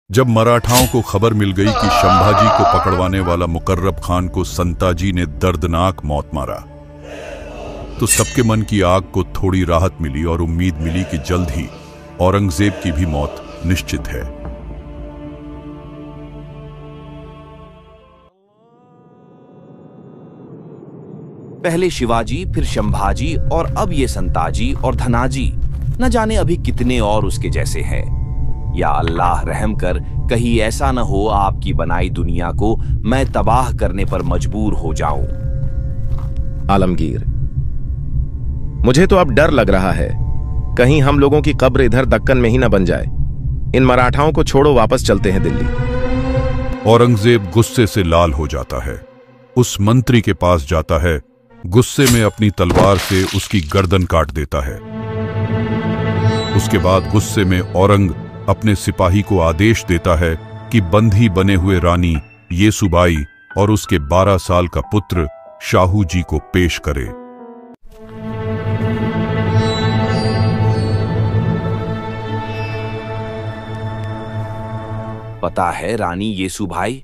जब मराठाओं को खबर मिल गई कि संभाजी को पकड़वाने वाला मुकर्रब खान को संताजी ने दर्दनाक मौत मारा, तो सबके मन की आग को थोड़ी राहत मिली और उम्मीद मिली कि जल्द ही औरंगजेब की भी मौत निश्चित है। पहले शिवाजी, फिर संभाजी और अब ये संताजी और धनाजी, न जाने अभी कितने और उसके जैसे हैं। या अल्लाह रहम कर कहीं ऐसा न हो आपकी बनाई दुनिया को मैं तबाह करने पर मजबूर हो जाऊं। आलमगीर, मुझे तो अब डर लग रहा है कहीं हम लोगों की कब्र इधर दक्कन में ही न बन जाए। इन मराठाओं को छोड़ो, वापस चलते हैं दिल्ली। औरंगजेब गुस्से से लाल हो जाता है, उस मंत्री के पास जाता है, गुस्से में अपनी तलवार से उसकी गर्दन काट देता है। उसके बाद गुस्से में औरंग अपने सिपाही को आदेश देता है कि बंधी बने हुए रानी येसुबाई और उसके 12 साल का पुत्र शाहू जी को पेश करे। पता है रानी येसुबाई,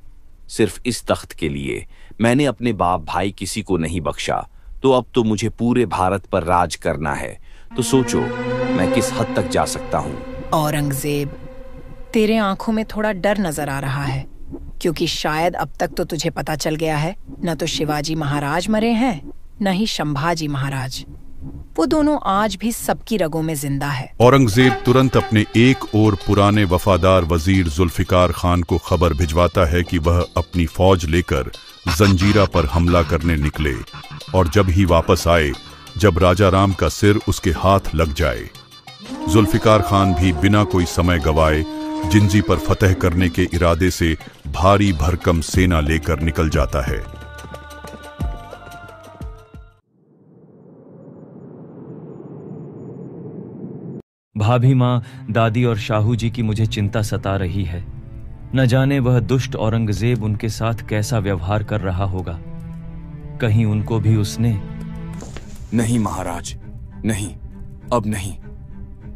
सिर्फ इस तख्त के लिए मैंने अपने बाप भाई किसी को नहीं बख्शा, तो अब तो मुझे पूरे भारत पर राज करना है। तो सोचो मैं किस हद तक जा सकता हूं। औरंगजेब, तेरे आंखों में थोड़ा डर नजर आ रहा है, क्योंकि शायद अब तक तो तुझे पता चल गया है न तो शिवाजी महाराज मरे हैं न ही संभाजी महाराज। वो दोनों आज भी सबकी रगों में जिंदा है। औरंगजेब तुरंत अपने एक और पुराने वफादार वजीर जुल्फिकार खान को खबर भिजवाता है कि वह अपनी फौज लेकर जंजीरा पर हमला करने निकले, और जब ही वापस आए जब राजा राम का सिर उसके हाथ लग जाए। जुल्फिकार खान भी बिना कोई समय गवाए जिंजी पर फतह करने के इरादे से भारी भरकम सेना लेकर निकल जाता है। भाभी माँ, दादी और शाहू जी की मुझे चिंता सता रही है। न जाने वह दुष्ट औरंगजेब उनके साथ कैसा व्यवहार कर रहा होगा। कहीं उनको भी उसने... नहीं महाराज, नहीं, अब नहीं।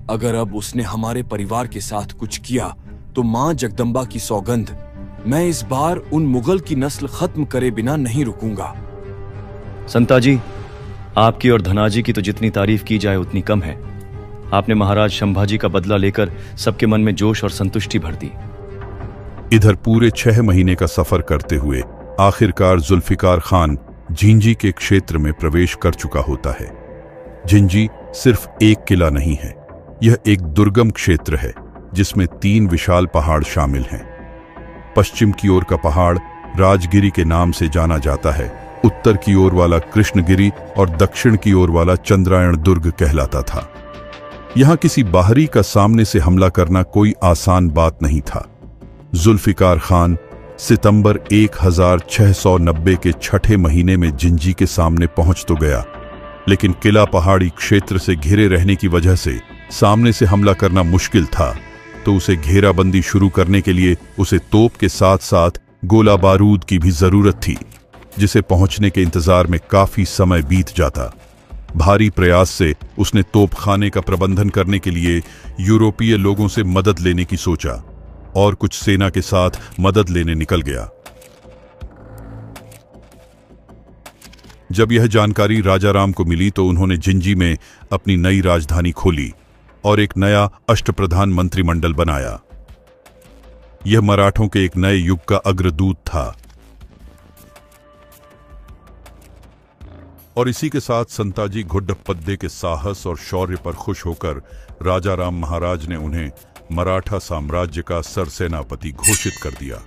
अगर अब उसने हमारे परिवार के साथ कुछ किया तो मां जगदम्बा की सौगंध, मैं इस बार उन मुगल की नस्ल खत्म करे बिना नहीं रुकूंगा। संताजी, आपकी और धनाजी की तो जितनी तारीफ की जाए उतनी कम है। आपने महाराज संभाजी का बदला लेकर सबके मन में जोश और संतुष्टि भर दी। इधर पूरे 6 महीने का सफर करते हुए आखिरकार जुल्फिकार खान झिंझी के क्षेत्र में प्रवेश कर चुका होता है। झिंझी सिर्फ एक किला नहीं है, यह एक दुर्गम क्षेत्र है जिसमें 3 विशाल पहाड़ शामिल हैं। पश्चिम की ओर का पहाड़ राजगिरी के नाम से जाना जाता है, उत्तर की ओर वाला कृष्णगिरी और दक्षिण की ओर वाला चंद्रायण दुर्ग कहलाता था। यहां किसी बाहरी का सामने से हमला करना कोई आसान बात नहीं था। जुल्फिकार खान सितंबर 1690 के 6ठे महीने में झिंझी के सामने पहुंच तो गया, लेकिन किला पहाड़ी क्षेत्र से घिरे रहने की वजह से सामने से हमला करना मुश्किल था। तो उसे घेराबंदी शुरू करने के लिए उसे तोप के साथ साथ गोला बारूद की भी जरूरत थी, जिसे पहुंचने के इंतजार में काफी समय बीत जाता। भारी प्रयास से उसने तोपखाने का प्रबंधन करने के लिए यूरोपीय लोगों से मदद लेने की सोचा और कुछ सेना के साथ मदद लेने निकल गया। जब यह जानकारी राजा राम को मिली तो उन्होंने झिंझी में अपनी नई राजधानी खोली और एक नया अष्टप्रधान मंत्रिमंडल बनाया। यह मराठों के एक नए युग का अग्रदूत था। और इसी के साथ संताजी घुड्डप्पद्दे के साहस और शौर्य पर खुश होकर राजा राम महाराज ने उन्हें मराठा साम्राज्य का सरसेनापति घोषित कर दिया।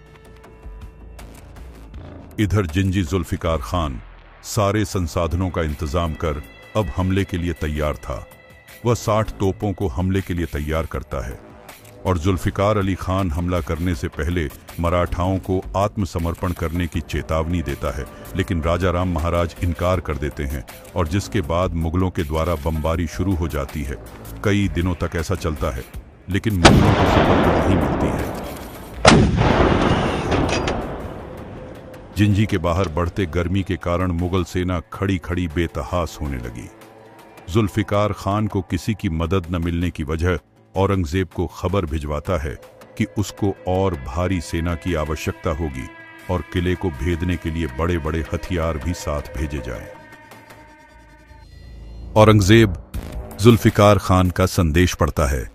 इधर झिंझी जुल्फिकार खान सारे संसाधनों का इंतजाम कर अब हमले के लिए तैयार था। वह 60 तोपों को हमले के लिए तैयार करता है और जुल्फिकार अली खान हमला करने से पहले मराठाओं को आत्मसमर्पण करने की चेतावनी देता है, लेकिन राजा राम महाराज इनकार कर देते हैं और जिसके बाद मुगलों के द्वारा बमबारी शुरू हो जाती है। कई दिनों तक ऐसा चलता है, लेकिन मुगलों को सफलता नहीं मिलती है। झिंझी के बाहर बढ़ते गर्मी के कारण मुगल सेना खड़ी खड़ी बेतहास होने लगी। जुल्फिकार खान को किसी की मदद न मिलने की वजह औरंगजेब को खबर भिजवाता है कि उसको और भारी सेना की आवश्यकता होगी और किले को भेदने के लिए बड़े बड़े हथियार भी साथ भेजे जाएं। औरंगजेब जुल्फिकार खान का संदेश पढ़ता है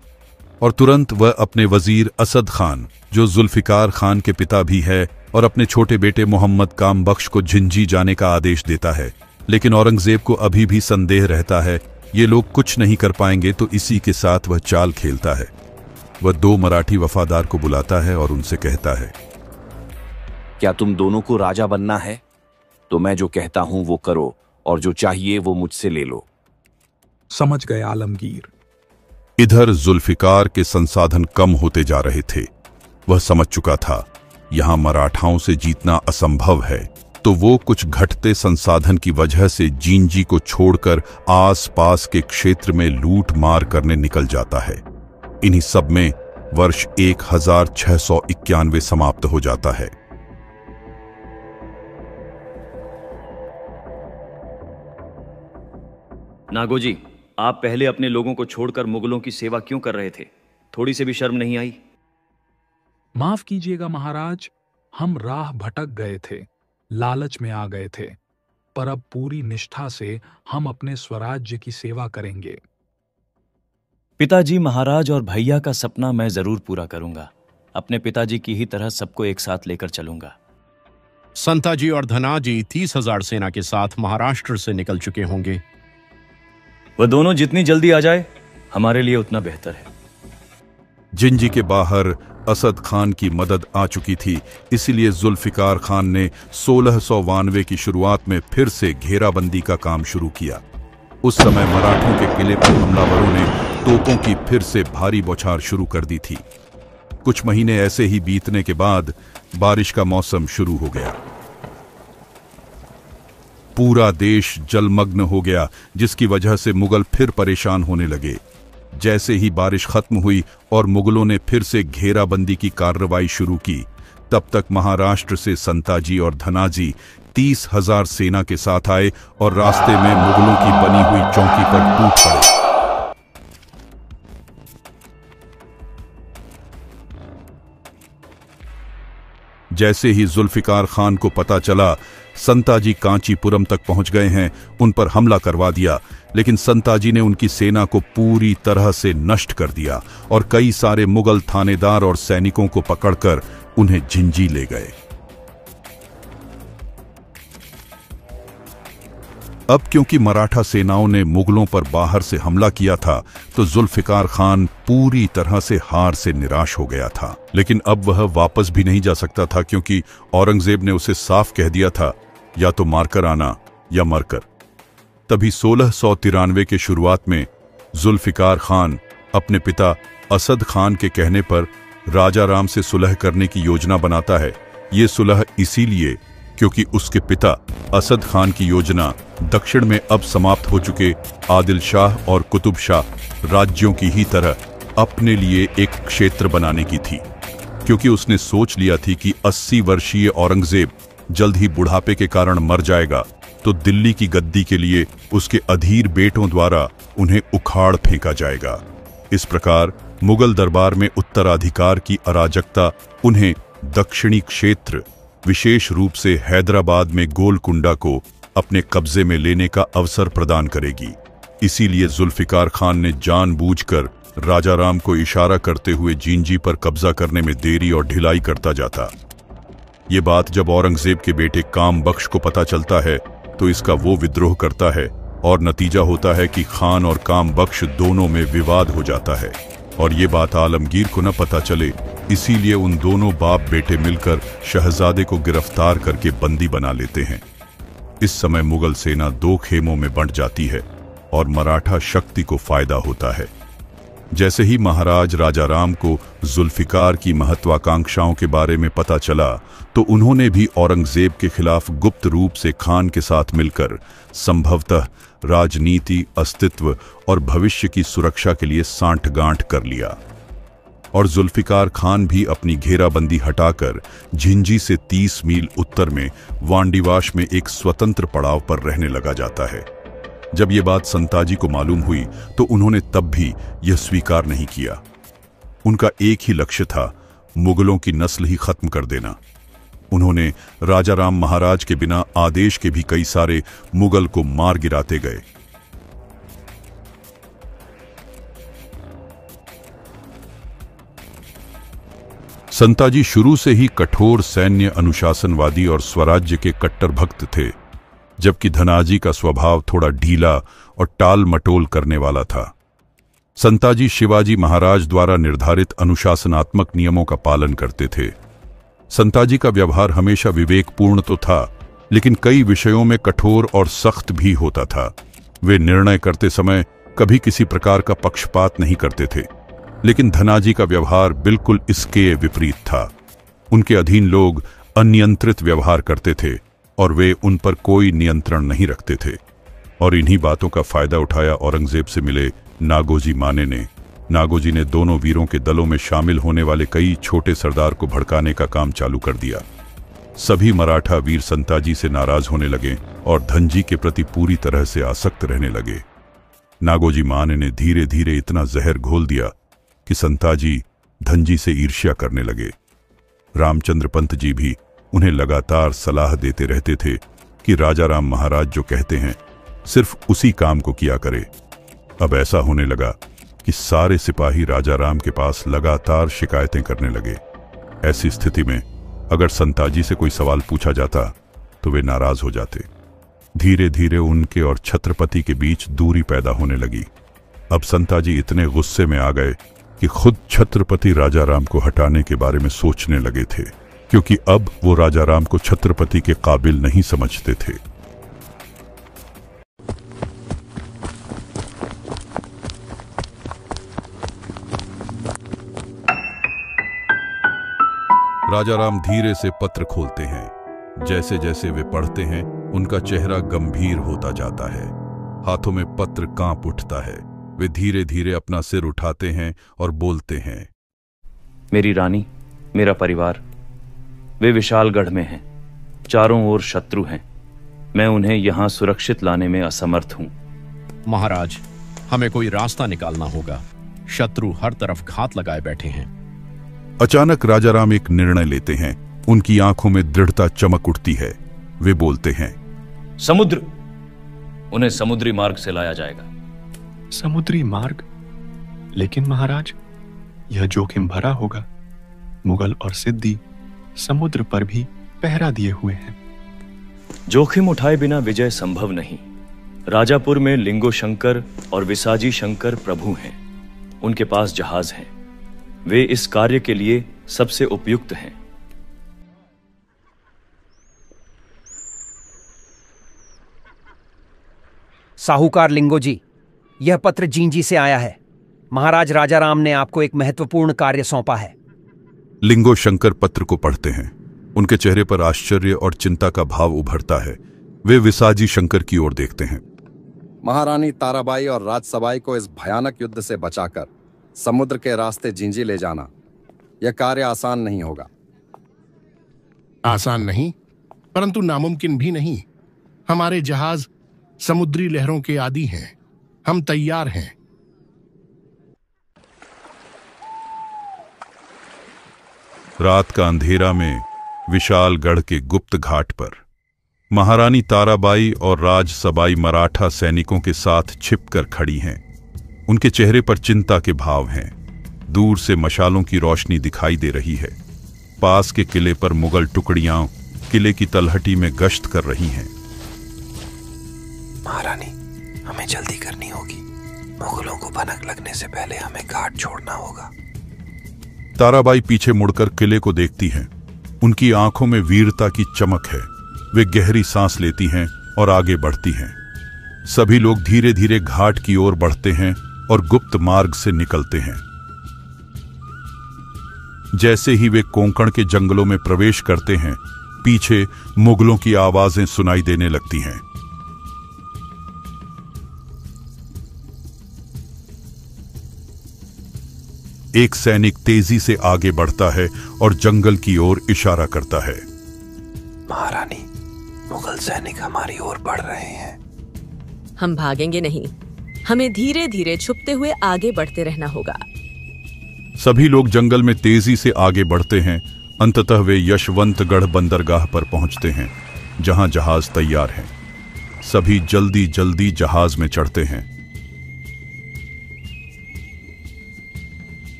और तुरंत वह अपने वजीर असद खान, जो जुल्फिकार खान के पिता भी है, और अपने छोटे बेटे मोहम्मद काम बख्श को झिंझी जाने का आदेश देता है। लेकिन औरंगजेब को अभी भी संदेह रहता है, ये लोग कुछ नहीं कर पाएंगे, तो इसी के साथ वह चाल खेलता है। वह 2 मराठी वफादार को बुलाता है और उनसे कहता है, क्या तुम दोनों को राजा बनना है? तो मैं जो कहता हूं वो करो, और जो चाहिए वो मुझसे ले लो। समझ गए आलमगीर। इधर जुल्फिकार के संसाधन कम होते जा रहे थे। वह समझ चुका था यहां मराठाओं से जीतना असंभव है, तो वो कुछ घटते संसाधन की वजह से जींजी को छोड़कर आसपास के क्षेत्र में लूट मार करने निकल जाता है। इन्हीं सब में वर्ष 1691 समाप्त हो जाता है। नागोजी, आप पहले अपने लोगों को छोड़कर मुगलों की सेवा क्यों कर रहे थे? थोड़ी से भी शर्म नहीं आई? माफ कीजिएगा महाराज, हम राह भटक गए थे, लालच में आ गए थे, पर अब पूरी निष्ठा से हम अपने स्वराज्य की सेवा करेंगे। पिताजी, महाराज और भैया का सपना मैं जरूर पूरा करूंगा। अपने पिताजी की ही तरह सबको एक साथ लेकर चलूंगा। संताजी और धनाजी 30,000 सेना के साथ महाराष्ट्र से निकल चुके होंगे। वह दोनों जितनी जल्दी आ जाए हमारे लिए उतना बेहतर है। जिंजी के बाहर असद खान की मदद आ चुकी थी, इसलिए जुल्फिकार खान ने 1692 की शुरुआत में फिर से घेराबंदी का काम शुरू किया। उस समय मराठों के किले पर हमलावरों ने तोपों की फिर से भारी बौछार शुरू कर दी थी। कुछ महीने ऐसे ही बीतने के बाद बारिश का मौसम शुरू हो गया। पूरा देश जलमग्न हो गया, जिसकी वजह से मुगल फिर परेशान होने लगे। जैसे ही बारिश खत्म हुई और मुगलों ने फिर से घेराबंदी की कार्रवाई शुरू की, तब तक महाराष्ट्र से संताजी और धनाजी 30,000 सेना के साथ आए और रास्ते में मुगलों की बनी हुई चौकी पर टूट पड़े। जैसे ही जुल्फिकार खान को पता चला संताजी कांचीपुरम तक पहुंच गए हैं, उन पर हमला करवा दिया। लेकिन संताजी ने उनकी सेना को पूरी तरह से नष्ट कर दिया और कई सारे मुगल थानेदार और सैनिकों को पकड़कर उन्हें झिंझी ले गए। अब क्योंकि मराठा सेनाओं ने मुगलों पर बाहर से हमला किया था, तो जुल्फिकार खान पूरी तरह से हार से निराश हो गया था। लेकिन अब वह वापस भी नहीं जा सकता था, क्योंकि औरंगजेब ने उसे साफ कह दिया था, या तो मारकर आना या मरकर। तभी 1693 के शुरुआत में जुल्फिकार खान अपने पिता असद खान के कहने पर राजा राम से सुलह करने की योजना बनाता है। ये सुलह इसीलिए क्योंकि उसके पिता असद खान की योजना दक्षिण में अब समाप्त हो चुके आदिल शाह और कुतुब शाह राज्यों की ही तरह अपने लिए एक क्षेत्र बनाने की थी। क्योंकि उसने सोच लिया थी कि 80 वर्षीय औरंगजेब जल्द ही बुढ़ापे के कारण मर जाएगा, तो दिल्ली की गद्दी के लिए उसके अधीर बेटों द्वारा उन्हें उखाड़ फेंका जाएगा। इस प्रकार मुगल दरबार में उत्तराधिकार की अराजकता उन्हें दक्षिणी क्षेत्र, विशेष रूप से हैदराबाद में गोलकुंडा को अपने कब्जे में लेने का अवसर प्रदान करेगी। इसीलिए जुल्फिकार खान ने जानबूझकर राजा राम को इशारा करते हुए जींजी पर कब्जा करने में देरी और ढिलाई करता जाता। ये बात जब औरंगजेब के बेटे काम बख्श को पता चलता है, तो इसका वो विद्रोह करता है और नतीजा होता है कि खान और काम बख्श दोनों में विवाद हो जाता है। और ये बात आलमगीर को न पता चले, इसीलिए उन दोनों बाप बेटे मिलकर शहजादे को गिरफ्तार करके बंदी बना लेते हैं। इस समय मुगल सेना 2 खेमों में बंट जाती है और मराठा शक्ति को फायदा होता है। जैसे ही महाराज राजा राम को जुल्फिकार की महत्वाकांक्षाओं के बारे में पता चला, तो उन्होंने भी औरंगजेब के खिलाफ गुप्त रूप से खान के साथ मिलकर संभवतः राजनीति, अस्तित्व और भविष्य की सुरक्षा के लिए सांठगांठ कर लिया। और जुल्फिकार खान भी अपनी घेराबंदी हटाकर झिंझी से 30 मील उत्तर में वांडीवाश में एक स्वतंत्र पड़ाव पर रहने लगा जाता है। जब ये बात संताजी को मालूम हुई, तो उन्होंने तब भी यह स्वीकार नहीं किया। उनका एक ही लक्ष्य था, मुगलों की नस्ल ही खत्म कर देना। उन्होंने राजा राम महाराज के बिना आदेश के भी कई सारे मुगल को मार गिराते गए। संताजी शुरू से ही कठोर सैन्य अनुशासनवादी और स्वराज्य के कट्टर भक्त थे, जबकि धनाजी का स्वभाव थोड़ा ढीला और टाल मटोल करने वाला था। संताजी शिवाजी महाराज द्वारा निर्धारित अनुशासनात्मक नियमों का पालन करते थे। संताजी का व्यवहार हमेशा विवेकपूर्ण तो था, लेकिन कई विषयों में कठोर और सख्त भी होता था। वे निर्णय करते समय कभी किसी प्रकार का पक्षपात नहीं करते थे, लेकिन धनाजी का व्यवहार बिल्कुल इसके विपरीत था। उनके अधीन लोग अनियंत्रित व्यवहार करते थे और वे उन पर कोई नियंत्रण नहीं रखते थे। और इन्हीं बातों का फायदा उठाया औरंगजेब से मिले नागोजी माने ने। नागोजी ने दोनों वीरों के दलों में शामिल होने वाले कई छोटे सरदार को भड़काने का काम चालू कर दिया। सभी मराठा वीर संताजी से नाराज होने लगे और धनजी के प्रति पूरी तरह से आसक्त रहने लगे। नागोजी माने ने धीरे धीरे इतना जहर घोल दिया कि संताजी धनजी से ईर्ष्या करने लगे। रामचंद्र पंत जी भी उन्हें लगातार सलाह देते रहते थे कि राजा राम महाराज जो कहते हैं सिर्फ उसी काम को किया करे। अब ऐसा होने लगा कि सारे सिपाही राजा राम के पास लगातार शिकायतें करने लगे। ऐसी स्थिति में अगर संताजी से कोई सवाल पूछा जाता तो वे नाराज हो जाते। धीरे धीरे उनके और छत्रपति के बीच दूरी पैदा होने लगी। अब संताजी इतने गुस्से में आ गए कि खुद छत्रपति राजा राम को हटाने के बारे में सोचने लगे थे, क्योंकि अब वो राजा राम को छत्रपति के काबिल नहीं समझते थे। राजा राम धीरे से पत्र खोलते हैं। जैसे जैसे वे पढ़ते हैं उनका चेहरा गंभीर होता जाता है। हाथों में पत्र कांप उठता है। वे धीरे धीरे अपना सिर उठाते हैं और बोलते हैं, मेरी रानी, मेरा परिवार, वे विशालगढ़ में हैं। चारों ओर शत्रु हैं। मैं उन्हें यहां सुरक्षित लाने में असमर्थ हूं। महाराज, हमें कोई रास्ता निकालना होगा। शत्रु हर तरफ घात लगाए बैठे हैं। अचानक राजा राम एक निर्णय लेते हैं। उनकी आंखों में दृढ़ता चमक उठती है। वे बोलते हैं, समुद्र, उन्हें समुद्री मार्ग से लाया जाएगा। समुद्री मार्ग? लेकिन महाराज, यह जोखिम भरा होगा। मुगल और सिद्दी समुद्र पर भी पहरा दिए हुए हैं। जोखिम उठाए बिना विजय संभव नहीं। राजापुर में लिंगो शंकर और विसाजी शंकर प्रभु हैं। उनके पास जहाज हैं। वे इस कार्य के लिए सबसे उपयुक्त हैं। साहूकार लिंगो जी, यह पत्र जींजी से आया है। महाराज राजा राम ने आपको एक महत्वपूर्ण कार्य सौंपा है। लिंगो शंकर पत्र को पढ़ते हैं। उनके चेहरे पर आश्चर्य और चिंता का भाव उभरता है। वे विसाजी शंकर की ओर देखते हैं। महारानी ताराबाई और राजसबाई को इस भयानक युद्ध से बचाकर समुद्र के रास्ते जींजी ले जाना, यह कार्य आसान नहीं होगा। आसान नहीं, परंतु नामुमकिन भी नहीं। हमारे जहाज समुद्री लहरों के आदी हैं। हम तैयार हैं। रात का अंधेरा में विशालगढ़ के गुप्त घाट पर महारानी ताराबाई और राजसबाई मराठा सैनिकों के साथ छिपकर खड़ी हैं। उनके चेहरे पर चिंता के भाव हैं। दूर से मशालों की रोशनी दिखाई दे रही है। पास के किले पर मुगल टुकड़ियां किले की तलहटी में गश्त कर रही हैं। महारानी, हमें जल्दी करनी होगी। मुगलों को भनक लगने से पहले हमें घाट छोड़ना होगा। ताराबाई पीछे मुड़कर किले को देखती हैं। उनकी आंखों में वीरता की चमक है। वे गहरी सांस लेती हैं और आगे बढ़ती हैं। सभी लोग धीरे धीरे घाट की ओर बढ़ते हैं और गुप्त मार्ग से निकलते हैं। जैसे ही वे कोंकण के जंगलों में प्रवेश करते हैं, पीछे मुगलों की आवाजें सुनाई देने लगती हैं। एक सैनिक तेजी से आगे बढ़ता है और जंगल की ओर इशारा करता है। महारानी, मुगल सैनिक हमारी ओर बढ़ रहे हैं। हम भागेंगे नहीं। हमें धीरे धीरे छुपते हुए आगे बढ़ते रहना होगा। सभी लोग जंगल में तेजी से आगे बढ़ते हैं। अंततः वे यशवंतगढ़ बंदरगाह पर पहुंचते हैं, जहां जहाज तैयार है। सभी जल्दी जल्दी जहाज में चढ़ते हैं।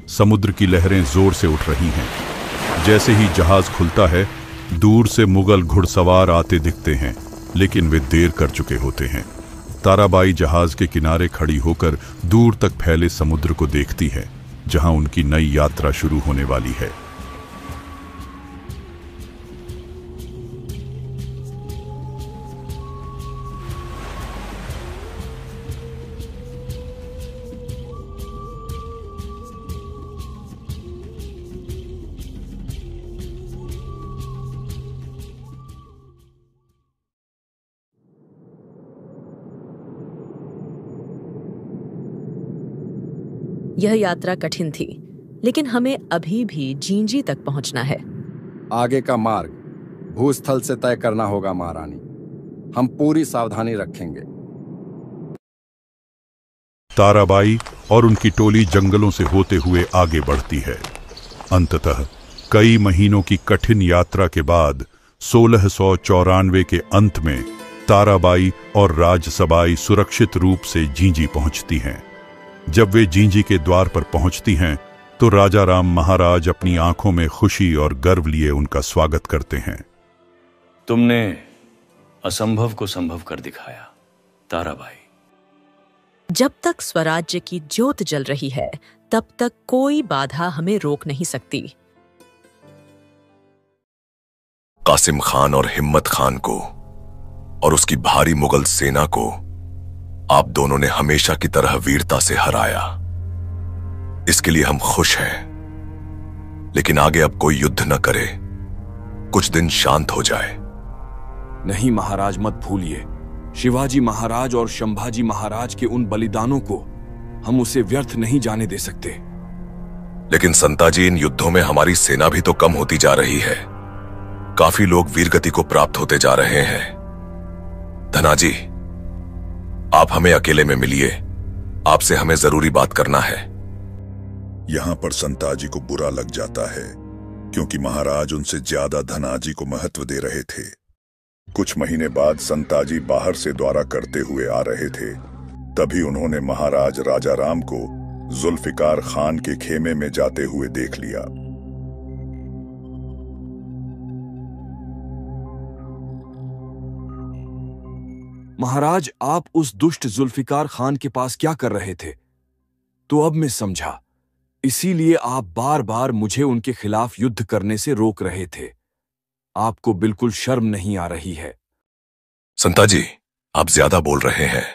समुद्र की लहरें जोर से उठ रही हैं। जैसे ही जहाज खुलता है, दूर से मुगल घुड़सवार आते दिखते हैं, लेकिन वे देर कर चुके होते हैं। ताराबाई जहाज के किनारे खड़ी होकर दूर तक फैले समुद्र को देखती है, जहां उनकी नई यात्रा शुरू होने वाली है। यह यात्रा कठिन थी, लेकिन हमें अभी भी जींजी तक पहुंचना है। आगे का मार्ग भूस्थल से तय करना होगा महारानी। हम पूरी सावधानी रखेंगे। ताराबाई और उनकी टोली जंगलों से होते हुए आगे बढ़ती है। अंततः कई महीनों की कठिन यात्रा के बाद 1694 के अंत में ताराबाई और राजसबाई सुरक्षित रूप से जींजी पहुंचती हैं। जब वे जींजी के द्वार पर पहुंचती हैं, तो राजा राम महाराज अपनी आंखों में खुशी और गर्व लिए उनका स्वागत करते हैं। तुमने असंभव को संभव कर दिखाया, ताराबाई। जब तक स्वराज्य की ज्योत जल रही है, तब तक कोई बाधा हमें रोक नहीं सकती। कासिम खान और हिम्मत खान को और उसकी भारी मुगल सेना को आप दोनों ने हमेशा की तरह वीरता से हराया। इसके लिए हम खुश हैं, लेकिन आगे अब कोई युद्ध न करे, कुछ दिन शांत हो जाए। नहीं महाराज, मत भूलिए, शिवाजी महाराज और शंभाजी महाराज के उन बलिदानों को हम उसे व्यर्थ नहीं जाने दे सकते। लेकिन संताजी, इन युद्धों में हमारी सेना भी तो कम होती जा रही है। काफी लोग वीरगति को प्राप्त होते जा रहे हैं। धनाजी, आप हमें अकेले में मिलिए, आपसे हमें जरूरी बात करना है। यहां पर संताजी को बुरा लग जाता है, क्योंकि महाराज उनसे ज्यादा धनाजी को महत्व दे रहे थे। कुछ महीने बाद संताजी बाहर से दौरा करते हुए आ रहे थे। तभी उन्होंने महाराज राजा राम को जुल्फिकार खान के खेमे में जाते हुए देख लिया। महाराज, आप उस दुष्ट जुल्फिकार खान के पास क्या कर रहे थे? तो अब मैं समझा, इसीलिए आप बार बार मुझे उनके खिलाफ युद्ध करने से रोक रहे थे। आपको बिल्कुल शर्म नहीं आ रही है? संताजी, आप ज्यादा बोल रहे हैं।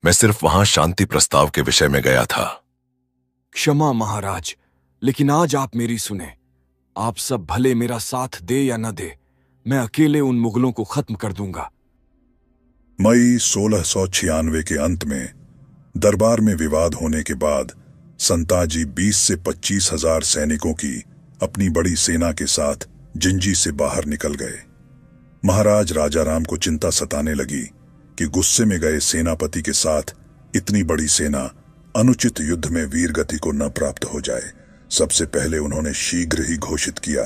मैं सिर्फ वहां शांति प्रस्ताव के विषय में गया था। क्षमा महाराज, लेकिन आज आप मेरी सुने। आप सब भले मेरा साथ दे या न दे, मैं अकेले उन मुगलों को खत्म कर दूंगा। मई 1696 के अंत में दरबार में विवाद होने के बाद संताजी 20 से 25 हजार सैनिकों की अपनी बड़ी सेना के साथ जिंजी से बाहर निकल गए। महाराज राजा राम को चिंता सताने लगी कि गुस्से में गए सेनापति के साथ इतनी बड़ी सेना अनुचित युद्ध में वीरगति को न प्राप्त हो जाए। सबसे पहले उन्होंने शीघ्र ही घोषित किया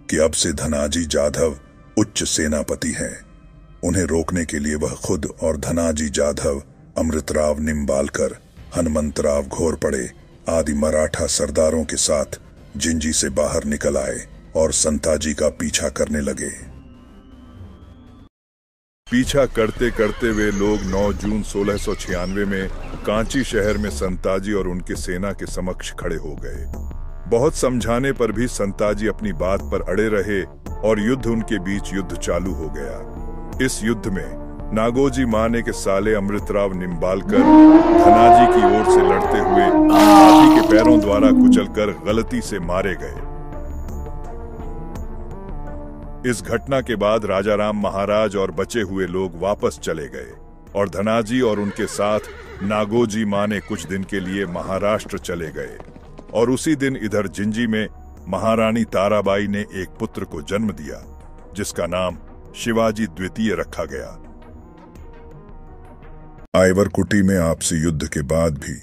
कि अब से धनाजी जाधव उच्च सेनापति हैं। उन्हें रोकने के लिए वह खुद और धनाजी जाधव, अमृतराव निम्बालकर, हनुमंतराव घोरपड़े आदि मराठा सरदारों के साथ जिंजी से बाहर निकल आए और संताजी का पीछा करने लगे। पीछा करते करते वे लोग 9 जून 1696 में कांची शहर में संताजी और उनके सेना के समक्ष खड़े हो गए। बहुत समझाने पर भी संताजी अपनी बात पर अड़े रहे और युद्ध उनके बीच युद्ध चालू हो गया। इस युद्ध में नागोजी माने के साले अमृतराव निम्बालकर धनाजी की ओर से लड़ते हुए हाथी के पैरों द्वारा कुचलकर गलती से मारे गए। इस घटना के बाद राजा राम महाराज और बचे हुए लोग वापस चले गए और धनाजी और उनके साथ नागोजी माने कुछ दिन के लिए महाराष्ट्र चले गए। और उसी दिन इधर जिंजी में महारानी ताराबाई ने एक पुत्र को जन्म दिया, जिसका नाम शिवाजी द्वितीय रखा गया। आइवरकुटी में आपसी युद्ध के बाद भी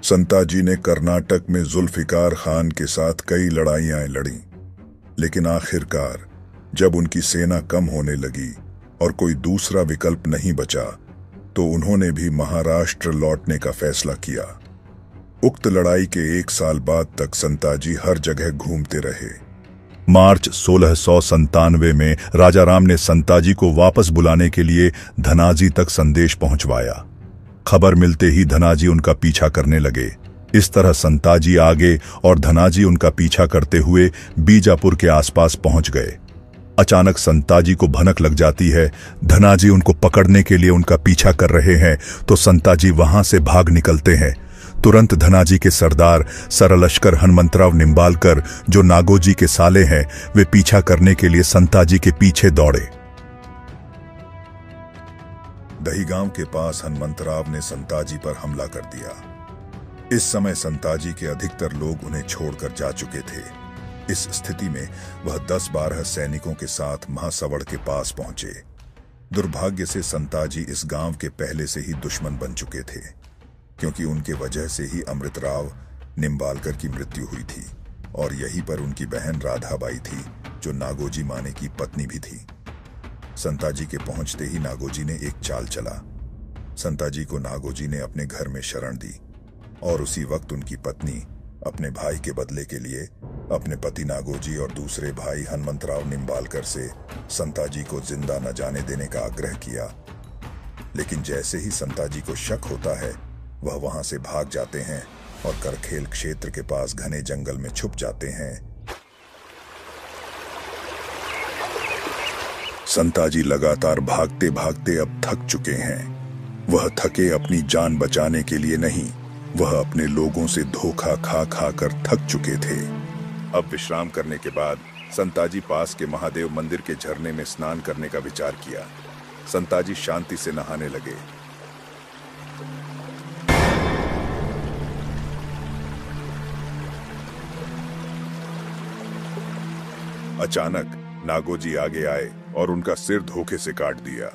संताजी ने कर्नाटक में जुल्फिकार खान के साथ कई लड़ाइयां लड़ी, लेकिन आखिरकार जब उनकी सेना कम होने लगी और कोई दूसरा विकल्प नहीं बचा, तो उन्होंने भी महाराष्ट्र लौटने का फैसला किया। उक्त लड़ाई के 1 साल बाद तक संताजी हर जगह घूमते रहे। मार्च 1697 में राजा राम ने संताजी को वापस बुलाने के लिए धनाजी तक संदेश पहुंचवाया। खबर मिलते ही धनाजी उनका पीछा करने लगे। इस तरह संताजी आगे और धनाजी उनका पीछा करते हुए बीजापुर के आसपास पहुंच गए। अचानक संताजी को भनक लग जाती है, धनाजी उनको पकड़ने के लिए उनका पीछा कर रहे हैं, तो संताजी वहां से भाग निकलते हैं। तुरंत धनाजी के सरदार सरलश्कर हनुमंतराव निंबालकर, जो नागोजी के साले हैं, वे पीछा करने के लिए संताजी के पीछे दौड़े। दहीगांव के पास हनुमंतराव ने संताजी पर हमला कर दिया। इस समय संताजी के अधिकतर लोग उन्हें छोड़कर जा चुके थे। इस स्थिति में वह 10-12 सैनिकों के साथ महासवड़ के पास पहुंचे। दुर्भाग्य से संताजी इस गांव के पहले से ही दुश्मन बन चुके थे, क्योंकि उनके वजह से ही अमृतराव निंबालकर की मृत्यु हुई थी और यहीं पर उनकी बहन राधाबाई थी, जो नागोजी माने की पत्नी भी थी। संताजी के पहुंचते ही नागोजी ने एक चाल चला। संताजी को नागोजी ने अपने घर में शरण दी और उसी वक्त उनकी पत्नी अपने भाई के बदले के लिए अपने पति नागोजी और दूसरे भाई हनुमंतराव निंबालकर से संताजी को जिंदा न जाने देने का आग्रह किया। लेकिन जैसे ही संताजी को शक होता है, वह वहां से भाग जाते हैं और करखेल क्षेत्र के पास घने जंगल में छुप जाते हैं। संताजी लगातार भागते भागते अब थक चुके हैं। वह थके अपनी जान बचाने के लिए नहीं, वह अपने लोगों से धोखा खा खा कर थक चुके थे। अब विश्राम करने के बाद संताजी पास के महादेव मंदिर के झरने में स्नान करने का विचार किया। संताजी शांति से नहाने लगे। अचानक नागोजी आगे आए और उनका सिर धोखे से काट दिया।